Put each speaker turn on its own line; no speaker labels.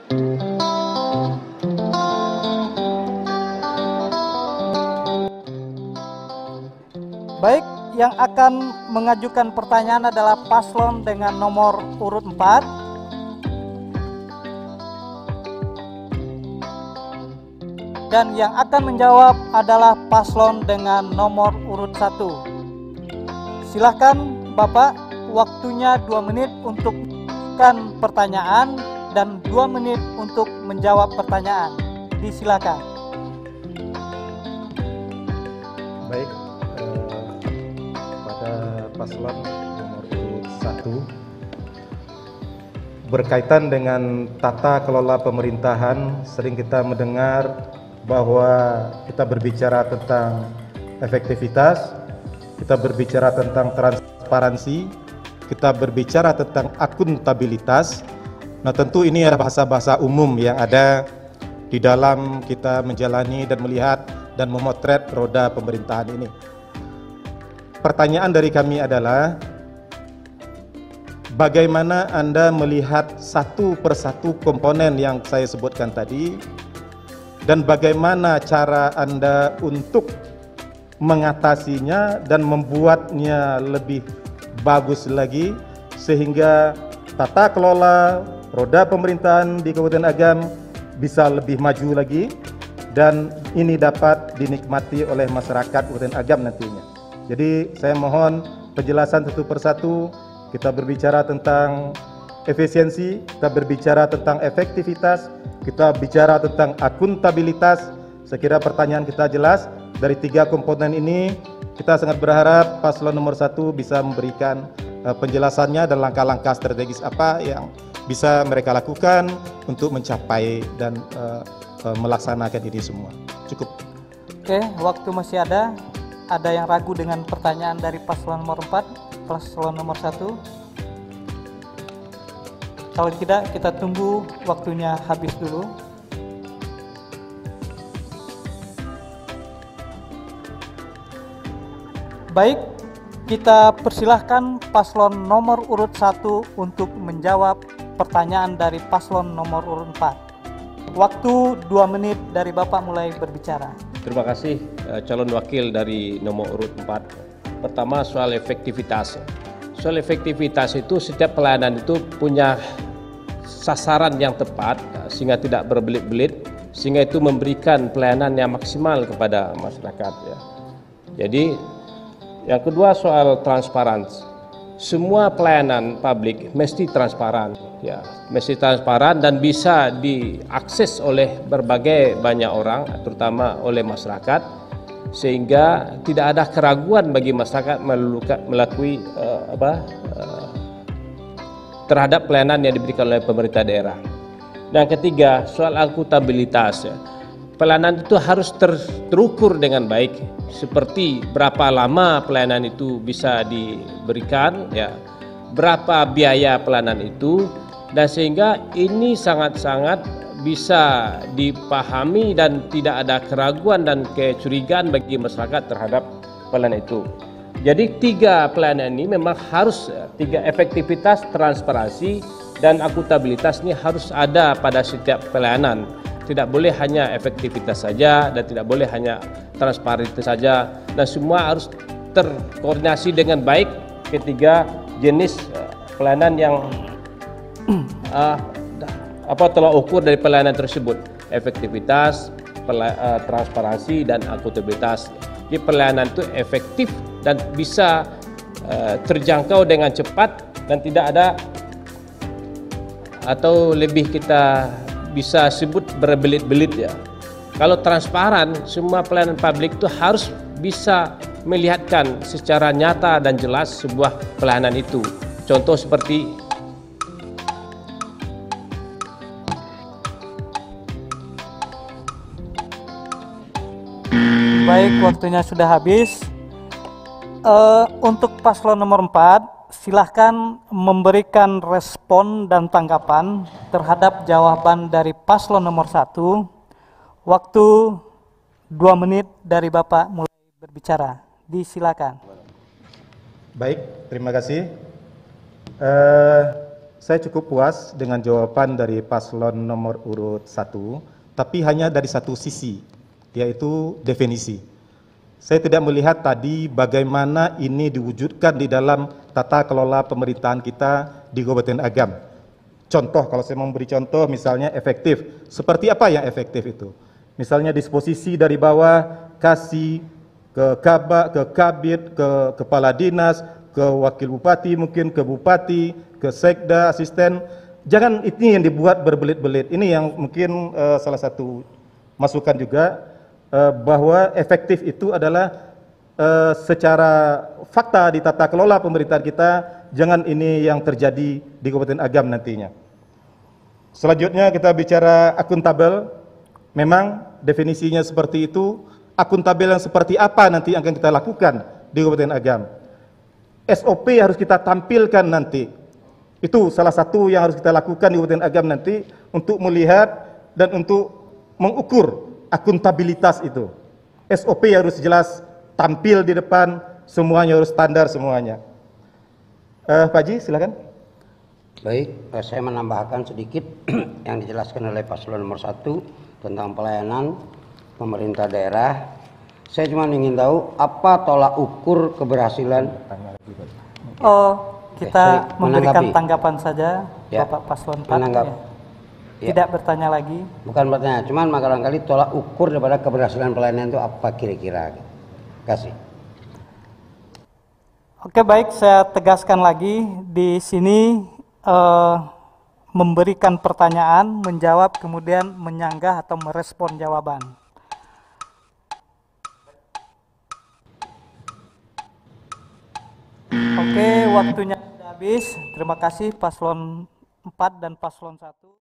Baik, yang akan mengajukan pertanyaan adalah paslon dengan nomor urut 4. Dan yang akan menjawab adalah paslon dengan nomor urut 1. Silakan Bapak, waktunya 2 menit untuk mengajukan pertanyaan dan 2 menit untuk menjawab pertanyaan. Disilakan.
Baik, pada paslon nomor urut 1 berkaitan dengan tata kelola pemerintahan, sering kita mendengar bahwa kita berbicara tentang efektivitas, kita berbicara tentang transparansi, kita berbicara tentang akuntabilitas. Nah, tentu ini adalah bahasa-bahasa umum yang ada di dalam kita menjalani dan melihat dan memotret roda pemerintahan ini. Pertanyaan dari kami adalah, bagaimana Anda melihat satu persatu komponen yang saya sebutkan tadi, dan bagaimana cara Anda untuk mengatasinya dan membuatnya lebih bagus lagi, sehingga tata kelola roda pemerintahan di Kabupaten Agam bisa lebih maju lagi, dan ini dapat dinikmati oleh masyarakat Kabupaten Agam nantinya. Jadi saya mohon penjelasan satu persatu. Kita berbicara tentang efisiensi, kita berbicara tentang efektivitas, kita bicara tentang akuntabilitas. Saya kira pertanyaan kita jelas. Dari 3 komponen ini, kita sangat berharap paslon nomor 1 bisa memberikan penjelasannya dan langkah-langkah strategis apa yang bisa mereka lakukan untuk mencapai dan melaksanakan ini semua. Cukup.
Oke, waktu masih ada. Ada yang ragu dengan pertanyaan dari paslon nomor 4, paslon nomor 1? Kalau tidak, kita tunggu waktunya habis dulu. Baik, kita persilahkan paslon nomor urut 1 untuk menjawab pertanyaan dari paslon nomor urut 4. Waktu 2 menit dari Bapak mulai berbicara.
Terima kasih calon wakil dari nomor urut 4. Pertama, soal efektivitas. Soal efektivitas itu setiap pelayanan itu punya sasaran yang tepat sehingga tidak berbelit-belit, sehingga itu memberikan pelayanan yang maksimal kepada masyarakat ya. Jadi yang kedua soal transparansi. Semua pelayanan publik mesti transparan ya, mesti transparan dan bisa diakses oleh berbagai banyak orang, terutama oleh masyarakat, sehingga tidak ada keraguan bagi masyarakat melalui terhadap pelayanan yang diberikan oleh pemerintah daerah. Dan ketiga, soal akuntabilitas ya. Pelayanan itu harus terukur dengan baik, seperti berapa lama pelayanan itu bisa diberikan ya, berapa biaya pelayanan itu, dan sehingga ini sangat-sangat bisa dipahami dan tidak ada keraguan dan kecurigaan bagi masyarakat terhadap pelayanan itu. Jadi 3 pelayanan ini memang harus, 3 efektivitas, transparansi, dan akuntabilitas ini harus ada pada setiap pelayanan. Tidak boleh hanya efektivitas saja dan tidak boleh hanya transparansi saja, dan semua harus terkoordinasi dengan baik ketiga jenis pelayanan yang tolak ukur dari pelayanan tersebut, efektivitas, transparansi, dan akuntabilitas. Jadi pelayanan itu efektif dan bisa terjangkau dengan cepat dan tidak ada, atau lebih kita bisa sebut berbelit-belit ya. Kalau transparan, semua pelayanan publik itu harus bisa melihatkan secara nyata dan jelas sebuah pelayanan itu. Contoh seperti
baik, waktunya sudah habis. Untuk paslon nomor 4, silahkan memberikan respon dan tanggapan terhadap jawaban dari paslon nomor 1. Waktu 2 menit dari Bapak mulai berbicara. Disilakan.
Baik, terima kasih. saya cukup puas dengan jawaban dari paslon nomor urut 1, tapi hanya dari satu sisi, yaitu definisi. Saya tidak melihat tadi bagaimana ini diwujudkan di dalam tata kelola pemerintahan kita di Kabupaten Agam. Contoh, kalau saya memberi contoh, misalnya efektif. Seperti apa yang efektif itu? Misalnya disposisi dari bawah, kasih ke kabak, ke kabit, ke kepala dinas, ke wakil bupati, mungkin ke bupati, ke sekda, asisten. Jangan ini yang dibuat berbelit-belit. Ini yang mungkin salah satu masukan juga, bahwa efektif itu adalah secara fakta di tata kelola pemerintahan kita, jangan ini yang terjadi di Kabupaten Agam nantinya. Selanjutnya kita bicara akuntabel. Memang definisinya seperti itu. Akuntabel yang seperti apa nanti yang akan kita lakukan di Kabupaten Agam? SOP harus kita tampilkan nanti. Itu salah satu yang harus kita lakukan di Kabupaten Agam nanti untuk melihat dan untuk mengukur akuntabilitas itu. SOP harus jelas, tampil di depan, semuanya harus standar semuanya. Pak Haji, silakan.
Baik, saya menambahkan sedikit yang dijelaskan oleh paslon nomor 1 tentang pelayanan pemerintah daerah. Saya cuma ingin tahu apa tolak ukur keberhasilan.
Kita memberikan
menanggapi.
tanggapan saja,
Ya,
Bapak Paslon 4.
menanggap.
Ya. Tidak bertanya lagi.
Bukan bertanya, cuman barangkali tolak ukur daripada keberhasilan pelayanan itu apa kira-kira? Kasih.
Oke, baik, saya tegaskan lagi di sini, memberikan pertanyaan, menjawab, kemudian menyanggah atau merespon jawaban. Oke, waktunya sudah habis. Terima kasih Paslon 4 dan Paslon 1.